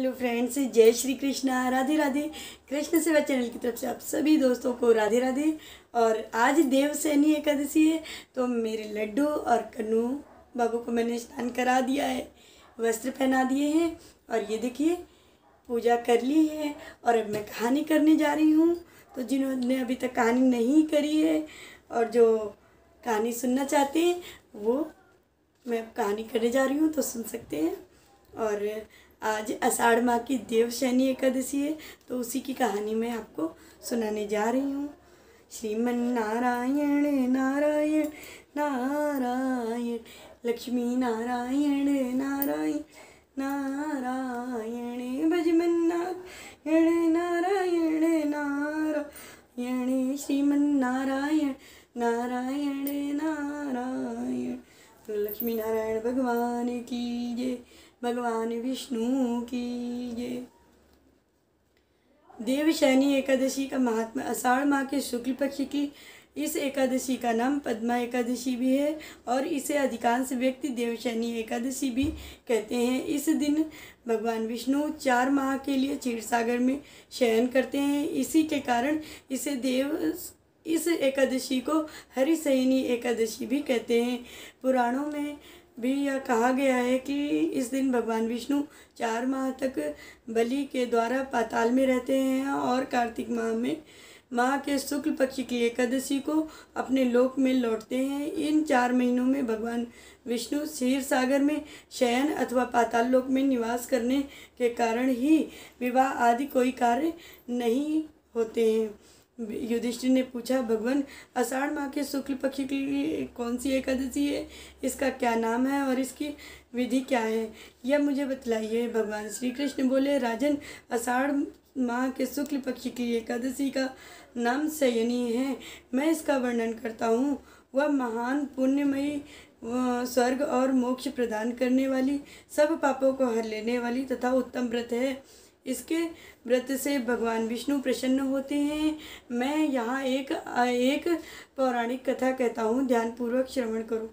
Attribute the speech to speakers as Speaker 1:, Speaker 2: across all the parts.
Speaker 1: Hello friends, जय श्री कृष्णा, राधे राधे। कृष्ण सेवा channel की तरफ से आप सभी दोस्तों को राधे राधे। और आज देवशयनी एकादशी है, तो मेरे लड्डू और कन्नू बाबू को मैंने स्नान करा दिया है, वस्त्र पहना दिए हैं और ये देखिए पूजा कर ली है। और अब मैं कहानी करने जा रही हूँ। तो जिन्होंने अभी तक कहानी नहीं करी है और जो कहानी सुनना चाहते हैं वो मैं कहानी करने जा रही हूँ, तो सुन सकते हैं। और आज आषाढ़ माह की देवशयनी एकादशी है, तो उसी की कहानी मैं आपको सुनाने जा रही हूँ। श्रीमन नारायण नारायण नारायण, लक्ष्मी नारायण नारायण नारायण, भजमन नारायण नारायण नारायण, श्रीमन नारायण नारायण नारायण। तो लक्ष्मी नारायण भगवान की जय, भगवान विष्णु की जय। देवशयनी एकादशी का महात्मा। आषाढ़ माह के शुक्ल पक्ष की इस एकादशी का नाम पद्मा एकादशी भी है और इसे अधिकांश व्यक्ति देवशयनी एकादशी भी कहते हैं। इस दिन भगवान विष्णु 4 माह के लिए क्षीर सागर में शयन करते हैं। इसी के कारण इस एकादशी को हरिशयनी एकादशी भी कहते हैं। पुराणों में भी यह कहा गया है कि इस दिन भगवान विष्णु 4 माह तक बलि के द्वारा पाताल में रहते हैं और कार्तिक माह के शुक्ल पक्ष की एकादशी को अपने लोक में लौटते हैं। इन 4 महीनों में भगवान विष्णु क्षीर सागर में शयन अथवा पाताल लोक में निवास करने के कारण ही विवाह आदि कोई कार्य नहीं होते हैं। युधिष्ठिर ने पूछा, भगवान आषाढ़ माह के शुक्ल पक्ष की कौन सी एकादशी है, इसका क्या नाम है और इसकी विधि क्या है, यह मुझे बतलाइए। भगवान श्री कृष्ण बोले, राजन, आषाढ़ माह के शुक्ल पक्ष की एकादशी का नाम शयनी है। मैं इसका वर्णन करता हूँ। वह महान पुण्यमयी, स्वर्ग और मोक्ष प्रदान करने वाली, सब पापों को हर लेने वाली तथा उत्तम व्रत है। इसके व्रत से भगवान विष्णु प्रसन्न होते हैं। मैं यहाँ एक पौराणिक कथा कहता हूँ, ध्यानपूर्वक श्रवण करो।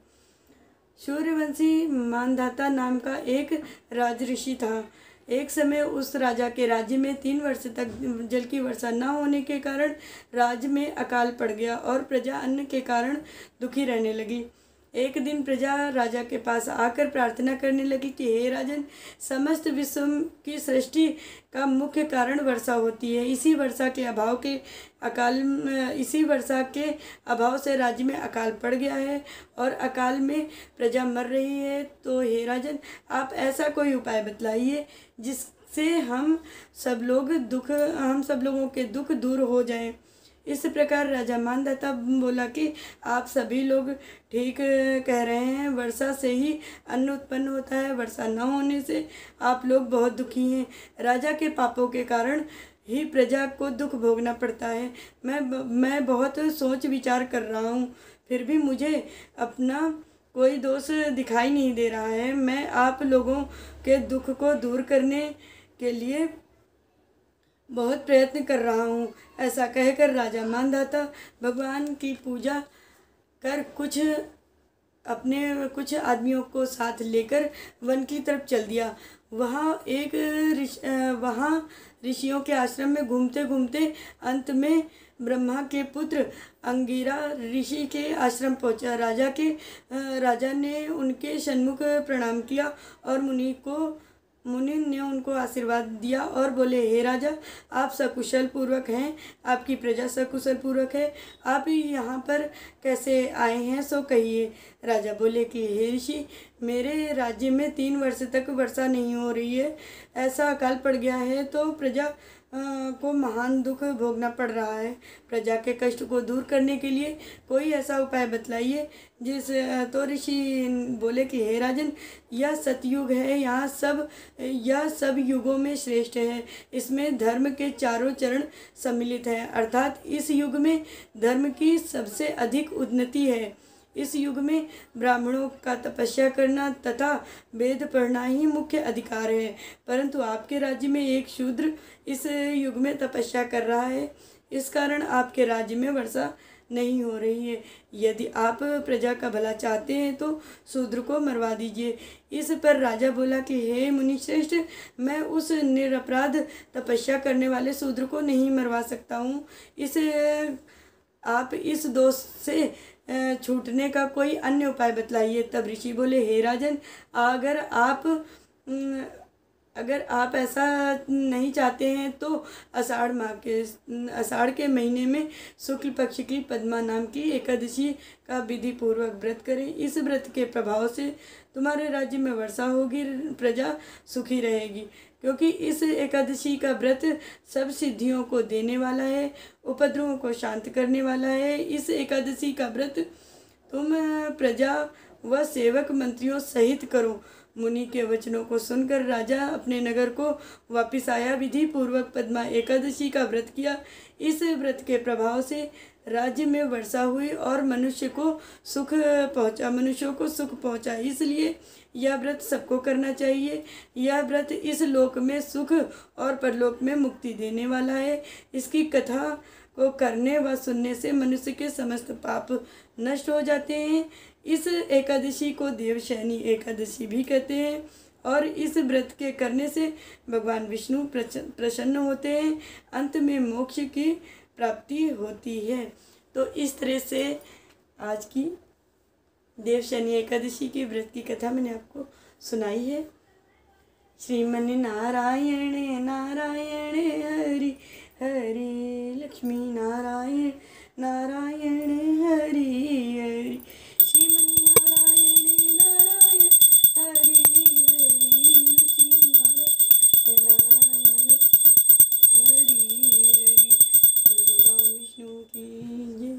Speaker 1: सूर्यवंशी मानधाता नाम का एक राज ऋषि था। एक समय उस राजा के राज्य में 3 वर्ष तक जल की वर्षा न होने के कारण राज्य में अकाल पड़ गया और प्रजा अन्न के कारण दुखी रहने लगी। एक दिन प्रजा राजा के पास आकर प्रार्थना करने लगी कि हे राजन, समस्त विश्व की सृष्टि का मुख्य कारण वर्षा होती है। इसी वर्षा के अभाव से राज्य में अकाल पड़ गया है और अकाल में प्रजा मर रही है। तो हे राजन, आप ऐसा कोई उपाय बतलाइए जिससे हम सब लोगों के दुख दूर हो जाएं। इस प्रकार राजा मानधाता बोला कि आप सभी लोग ठीक कह रहे हैं। वर्षा से ही अन्न उत्पन्न होता है। वर्षा न होने से आप लोग बहुत दुखी हैं। राजा के पापों के कारण ही प्रजा को दुख भोगना पड़ता है। मैं बहुत सोच विचार कर रहा हूँ, फिर भी मुझे अपना कोई दोष दिखाई नहीं दे रहा है। मैं आप लोगों के दुख को दूर करने के लिए बहुत प्रयत्न कर रहा हूँ। ऐसा कहकर राजा मानधाता भगवान की पूजा कर कुछ आदमियों को साथ लेकर वन की तरफ चल दिया। वहाँ ऋषियों के आश्रम में घूमते घूमते अंत में ब्रह्मा के पुत्र अंगिरा ऋषि के आश्रम पहुँचा। राजा ने उनके सन्मुख प्रणाम किया और मुनि ने उनको आशीर्वाद दिया और बोले, हे राजा, आप सकुशल पूर्वक हैं, आपकी प्रजा सकुशल पूर्वक है। आप यहाँ पर कैसे आए हैं, सो कहिए। राजा बोले कि हे ऋषि, मेरे राज्य में 3 वर्ष तक वर्षा नहीं हो रही है। ऐसा अकाल पड़ गया है तो प्रजा को महान दुख भोगना पड़ रहा है। प्रजा के कष्ट को दूर करने के लिए कोई ऐसा उपाय बतलाइए। तो ऋषि बोले कि हे राजन, यह सतयुग है, यह सब युगों में श्रेष्ठ है। इसमें धर्म के चारों चरण सम्मिलित हैं, अर्थात इस युग में धर्म की सबसे अधिक उन्नति है। इस युग में ब्राह्मणों का तपस्या करना तथा वेद पढ़ना ही मुख्य अधिकार है, परंतु आपके राज्य में एक शूद्र इस युग में तपस्या कर रहा है। इस कारण आपके राज्य में वर्षा नहीं हो रही है। यदि आप प्रजा का भला चाहते हैं तो शूद्र को मरवा दीजिए। इस पर राजा बोला कि हे मुनिश्रेष्ठ, मैं उस निरपराध तपस्या करने वाले शूद्र को नहीं मरवा सकता हूँ। आप इस दोष से छूटने का कोई अन्य उपाय बतलाइए। तब ऋषि बोले, हे राजन, अगर आप ऐसा नहीं चाहते हैं तो आषाढ़ के महीने में शुक्ल पक्ष की पद्मा नाम की एकादशी का विधि पूर्वक व्रत करें। इस व्रत के प्रभाव से तुम्हारे राज्य में वर्षा होगी, प्रजा सुखी रहेगी, क्योंकि इस एकादशी का व्रत सब सिद्धियों को देने वाला है, उपद्रवों को शांत करने वाला है। इस एकादशी का व्रत तुम प्रजा व सेवक मंत्रियों सहित करो। मुनि के वचनों को सुनकर राजा अपने नगर को वापिस आया, विधि पूर्वक पद्मा एकादशी का व्रत किया। इस व्रत के प्रभाव से राज्य में वर्षा हुई और मनुष्यों को सुख पहुंचा। इसलिए यह व्रत सबको करना चाहिए। यह व्रत इस लोक में सुख और परलोक में मुक्ति देने वाला है। इसकी कथा को करने व सुनने से मनुष्य के समस्त पाप नष्ट हो जाते हैं। इस एकादशी को देवशयनी एकादशी भी कहते हैं और इस व्रत के करने से भगवान विष्णु प्रसन्न होते हैं। अंत में मोक्ष की प्राप्ति होती है। तो इस तरह से आज की देवशयनी एकादशी के व्रत की कथा मैंने आपको सुनाई है। श्रीमन नारायण नारायण हरि हरि, लक्ष्मी नारायण नारायण हरि हरि, श्रीमन नारायण नारायण हरि हरि, लक्ष्मी नारायण नारायण हरि हरि। भगवान विष्णु की जय,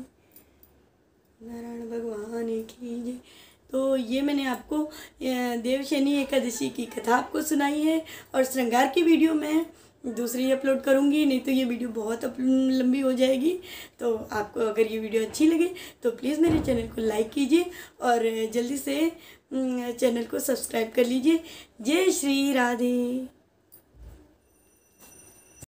Speaker 1: नारायण भगवान की जय। तो ये मैंने आपको देवशयनी एकादशी की कथा आपको सुनाई है और श्रृंगार की वीडियो मैं दूसरी अपलोड करूँगी, नहीं तो ये वीडियो बहुत लंबी हो जाएगी। तो आपको अगर ये वीडियो अच्छी लगे तो प्लीज़ मेरे चैनल को लाइक कीजिए और जल्दी से चैनल को सब्सक्राइब कर लीजिए। जय श्री राधे।